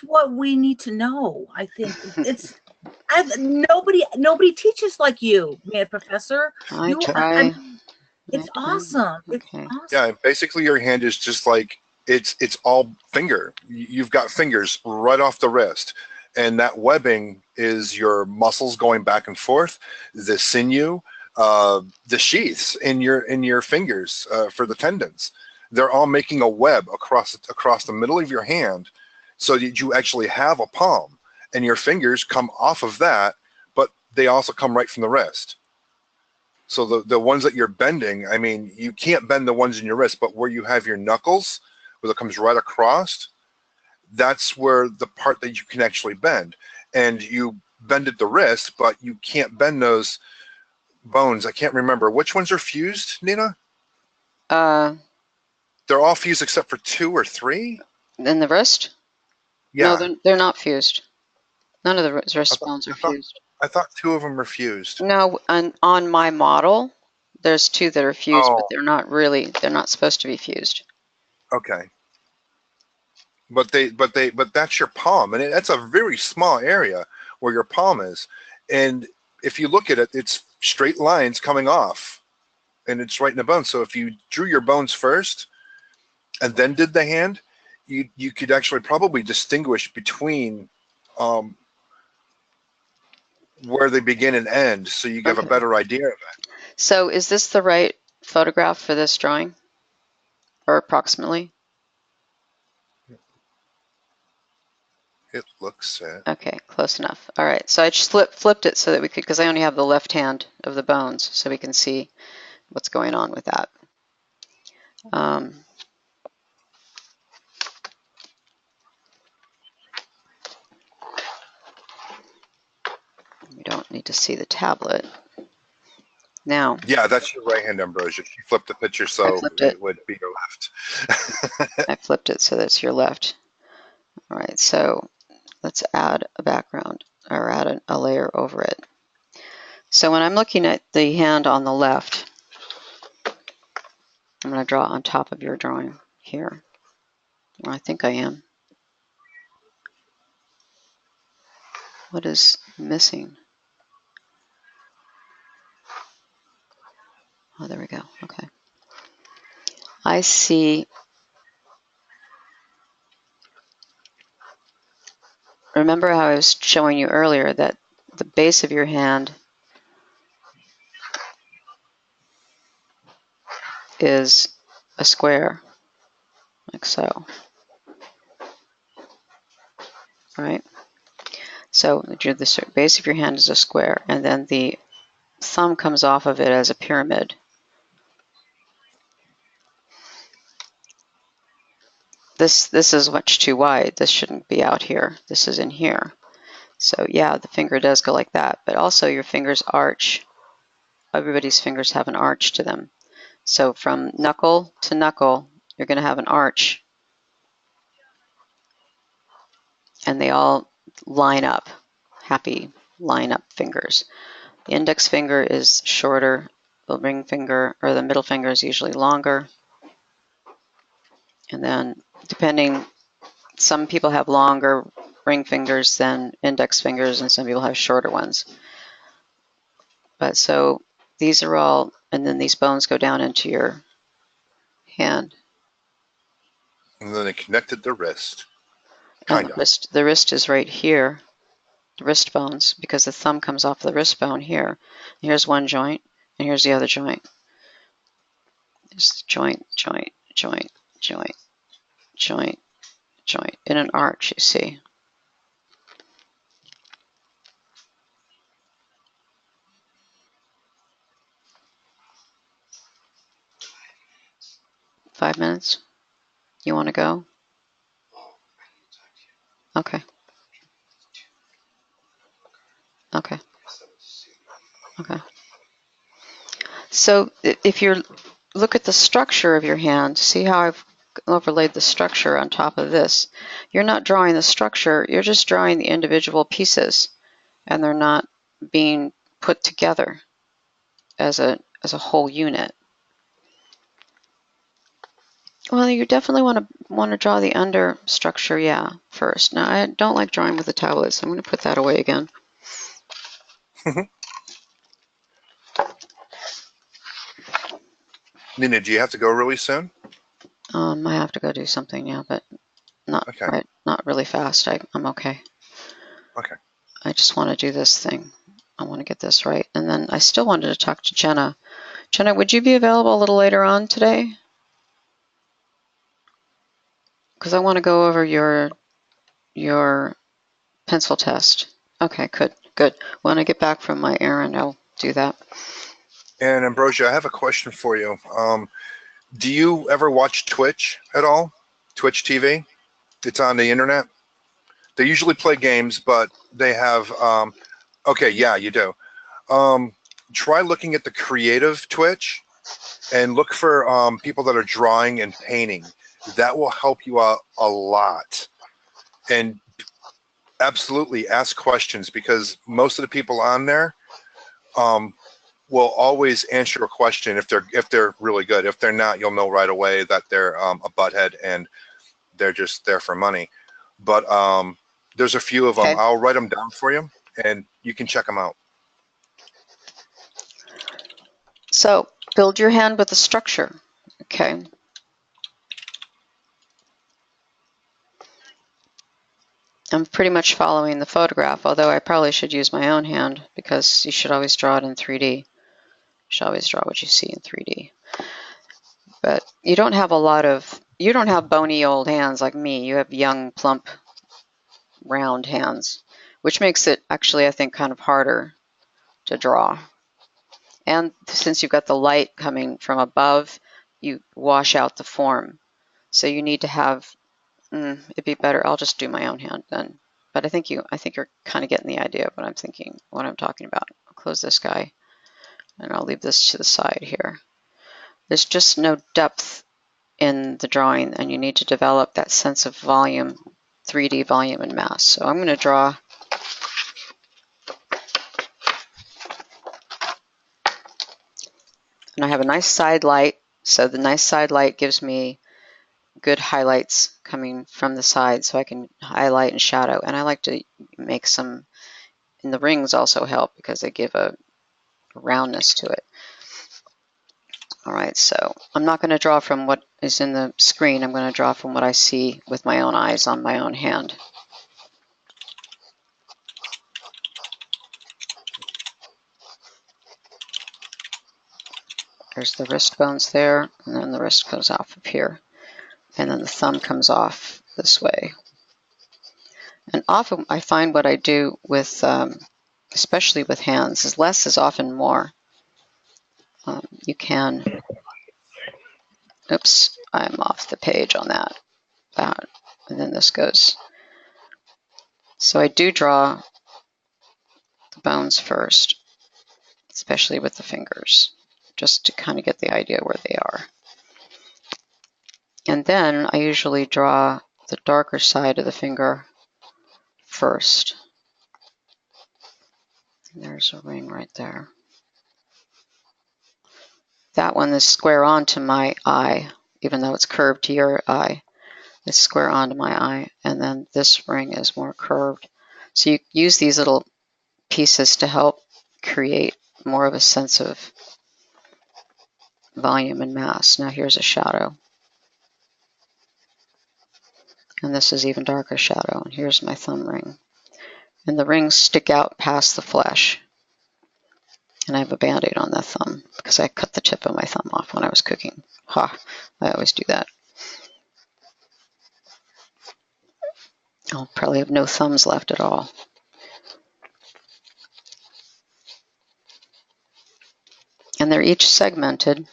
that's what we need to know. I think nobody teaches like you, man, Professor. I You, I try. mean, I it's try. awesome. It's Okay. awesome. Yeah, and basically your hand is just like it's all finger. You've got fingers right off the wrist, and that webbing is your muscles going back and forth, the sinew, the sheaths in your fingers for the tendons. They're all making a web across the middle of your hand, so that you actually have a palm, and your fingers come off of that, but they also come right from the wrist. So the ones that you're bending, I mean, you can't bend the ones in your wrist, but where you have your knuckles, where it comes right across, that's where the part that you can actually bend. And you bend at the wrist, but you can't bend those bones. I can't remember. Which ones are fused, Nina? Uh, They're all fused except for 2 or 3? in the wrist? No, Yeah. they're not fused. None of the I wrist thought, bones are I thought, fused. I thought 2 of them are fused. No, on my model, there's 2 that are fused, but Oh, they're not supposed to be fused. okay. But that's your palm, and that's a very small area where your palm is. And if you look at it, it's straight lines coming off, and it's right in the bone. So if you drew your bones first and then did the hand, you could actually probably distinguish between um, where they begin and end, so you have a Okay. better idea of it. So is this the right photograph for this drawing? Or approximately? It looks it. Okay, close enough. All right, so I just flipped it so that we could, because I only have the left hand of the bones, so we can see what's going on with that. Um, we don't need to see the tablet. Now, Yeah, that's your right hand, Ambrosia. She flipped the picture I so flipped it. it would be your left. I flipped it so that's your left. All right, so let's add a background or add a layer over it. So when I'm looking at the hand on the left, I'm going to draw on top of your drawing here. Well, I think I am. What is missing? Oh, there we go. Okay. I see. Remember how I was showing you earlier that the base of your hand is a square, like so, right? So the base of your hand is a square, and then the thumb comes off of it as a pyramid. This is much too wide. This shouldn't be out here. This is in here. So yeah, the finger does go like that, but also your fingers arch. Everybody's fingers have an arch to them. So from knuckle to knuckle, you're going to have an arch, and they all line up, happy line up fingers. The index finger is shorter, the ring finger or the middle finger is usually longer. And then depending, some people have longer ring fingers than index fingers, and some people have shorter ones. But so these are all, and then these bones go down into your hand. And then they connected the wrist. And Kind of. the wrist is right here, the wrist bones, because the thumb comes off the wrist bone here. Here's one joint, and here's the other joint. There's joint, joint, joint, joint, joint, joint, in an arch, you see. Five minutes? You want to go? Okay. Okay. Okay. So if you look at the structure of your hand, see how I've overlaid the structure on top of this. You're not drawing the structure, you're just drawing the individual pieces, and they're not being put together as a whole unit. Well, you definitely want to draw the under structure, yeah, first. Now, I don't like drawing with the tablet, so I'm going to put that away again. Nina, do you have to go really soon? I have to go do something, yeah, but not Okay. right, not really fast. I'm okay. Okay. I just want to do this thing. I want to get this right. And then I still wanted to talk to Jenna. Jenna, would you be available a little later on today? Because I want to go over your pencil test. Okay, good. When I get back from my errand, I'll do that. And Ambrosia, I have a question for you. Do you ever watch Twitch at all? Twitch TV? It's on the internet. They usually play games, but they have. Okay, yeah, you do. Try looking at the creative Twitch and look for people that are drawing and painting. That will help you out a lot. And absolutely ask questions, because most of the people on there will always answer a question if they're really good. If they're not, you'll know right away that they're a butthead and they're just there for money. But there's a few of them. Okay. I'll write them down for you, and you can check them out. So build your hand with a structure. Okay. I'm pretty much following the photograph, although I probably should use my own hand because you should always draw it in 3D. You should always draw what you see in 3D. But you don't have bony old hands like me. You have young, plump, round hands, which makes it actually, I think, kind of harder to draw. And since you've got the light coming from above, you wash out the form. So you need to have, it'd be better, I'll just do my own hand then. But I think you're kind of getting the idea of what I'm thinking, what I'm talking about. I'll close this guy and I'll leave this to the side here. There's just no depth in the drawing, and you need to develop that sense of volume, 3D volume and mass. So I'm going to draw and I have a nice side light. So the nice side light gives me good highlights coming from the side, so I can highlight and shadow. And I like to make some, and the rings also help because they give a roundness to it. All right, so I'm not going to draw from what is in the screen. I'm going to draw from what I see with my own eyes on my own hand. There's the wrist bones there, and then the wrist goes off up here. And then the thumb comes off this way. And often I find what I do with, especially with hands, is less is often more. You can, oops, I'm off the page on that. And then this goes. So I do draw the bones first, especially with the fingers, just to kind of get the idea where they are. And then I usually draw the darker side of the finger first. And there's a ring right there. That one is square onto my eye, even though it's curved to your eye. It's square onto my eye. And then this ring is more curved. So you use these little pieces to help create more of a sense of volume and mass. Now here's a shadow. And this is even darker shadow. And here's my thumb ring. And the rings stick out past the flesh. And I have a Band-Aid on that thumb because I cut the tip of my thumb off when I was cooking. Ha! I always do that. I'll probably have no thumbs left at all. And they're each segmented.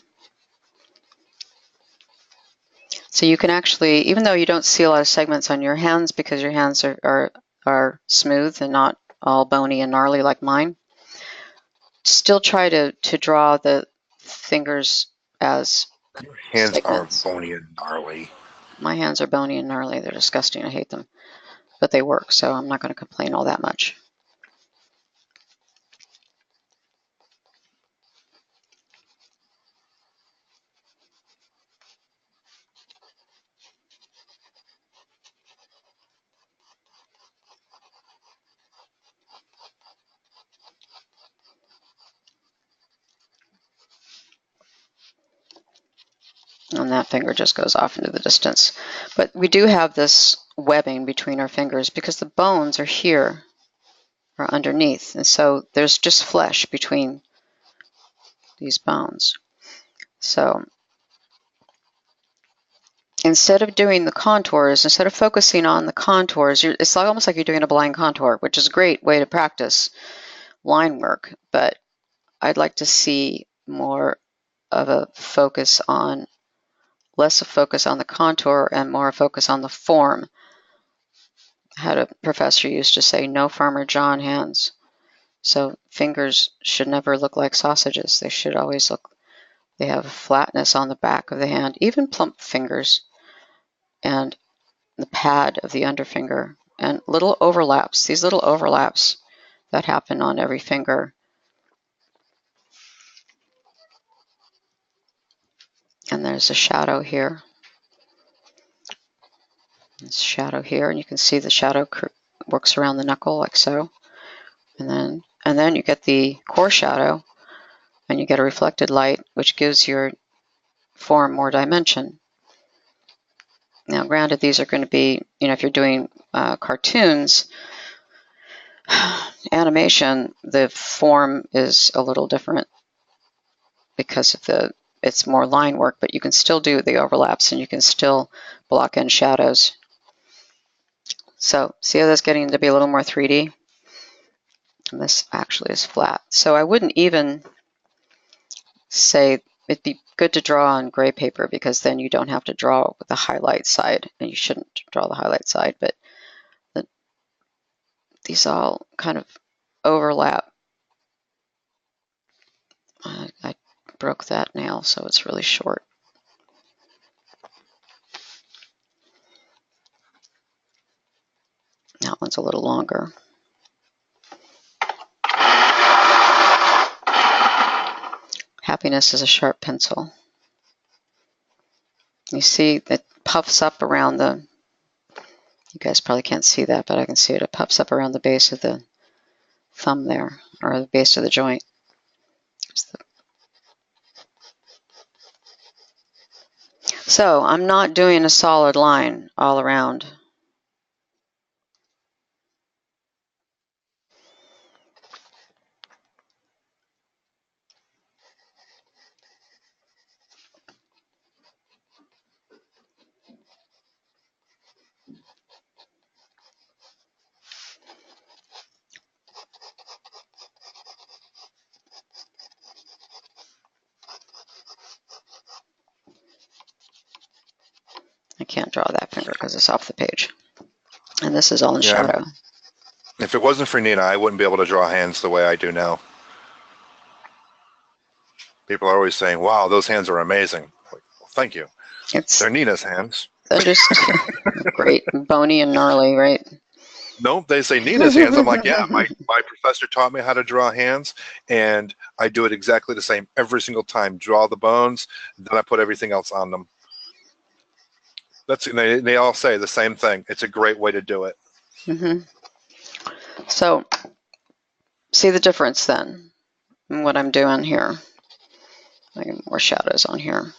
So you can actually, even though you don't see a lot of segments on your hands because your hands are smooth and not all bony and gnarly like mine, still try to draw the fingers as Hands segments. are bony and gnarly. My hands are bony and gnarly. They're disgusting. I hate them. But they work, so I'm not going to complain all that much. And that finger just goes off into the distance. But we do have this webbing between our fingers because the bones are here or underneath. And so there's just flesh between these bones. So instead of doing the contours, instead of focusing on the contours, it's almost like you're doing a blind contour, which is a great way to practice line work. But I'd like to see more of a focus on, less a focus on the contour and more a focus on the form. I had a professor used to say, no Farmer John hands. So fingers should never look like sausages. They should always look, they have a flatness on the back of the hand, even plump fingers, and the pad of the underfinger, and little overlaps, these little overlaps that happen on every finger. And there's a shadow here. There's a shadow here, and you can see the shadow works around the knuckle like so. And then you get the core shadow, and you get a reflected light, which gives your form more dimension. Now, granted, these are going to be, if you're doing cartoons, animation, the form is a little different because of it's more line work, but you can still do the overlaps and you can still block in shadows. So see how that's getting to be a little more 3D? And this actually is flat. So I wouldn't even say it'd be good to draw on gray paper because then you don't have to draw with the highlight side, and you shouldn't draw the highlight side, but these all kind of overlap. I broke that nail, so it's really short. That one's a little longer. Happiness is a sharp pencil. You see it puffs up around you guys probably can't see that, but I can see it. It puffs up around the base of the thumb there, or the base of the joint. So I'm not doing a solid line all around. I can't draw that finger because it's off the page. And this is all in shadow. If it wasn't for Nina, I wouldn't be able to draw hands the way I do now. People are always saying, wow, those hands are amazing. Like, well, thank you. They're Nina's hands. They're just great, bony and gnarly, right? No, they say Nina's hands. I'm like, yeah, my professor taught me how to draw hands, and I do it exactly the same every single time. Draw the bones, then I put everything else on them. They all say the same thing. It's a great way to do it. Mm-hmm. So, see the difference then in what I'm doing here. I get more shadows on here.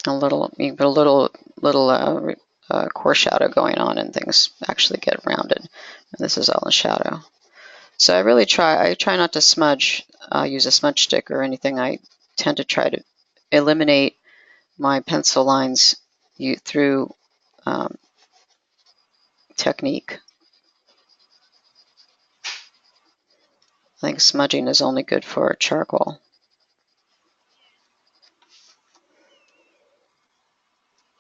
You put a little core shadow going on, and things actually get rounded. And this is all in shadow. So I try not to smudge, use a smudge stick or anything. I tend to try to eliminate my pencil lines through technique. I think smudging is only good for charcoal.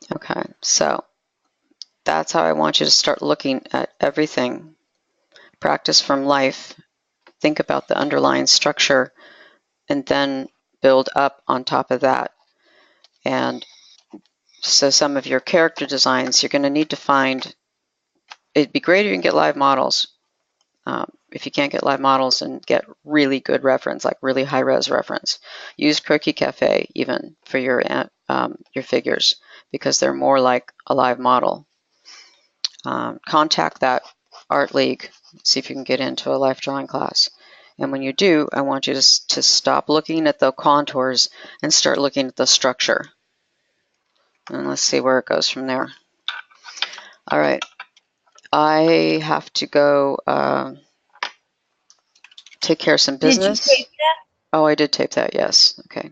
Okay, so that's how I want you to start looking at everything. Practice from life. Think about the underlying structure and then build up on top of that. And so some of your character designs, you're going to need to find, it'd be great if you can get live models. If you can't get live models, and get really good reference, like really high-res reference. Use Croquis Cafe even for your figures, because they're more like a live model. Contact that art league, see if you can get into a life drawing class. And when you do, I want you to stop looking at the contours and start looking at the structure. And let's see where it goes from there. All right. I have to go take care of some Did you business. tape that? Oh, I did tape that, yes. Okay.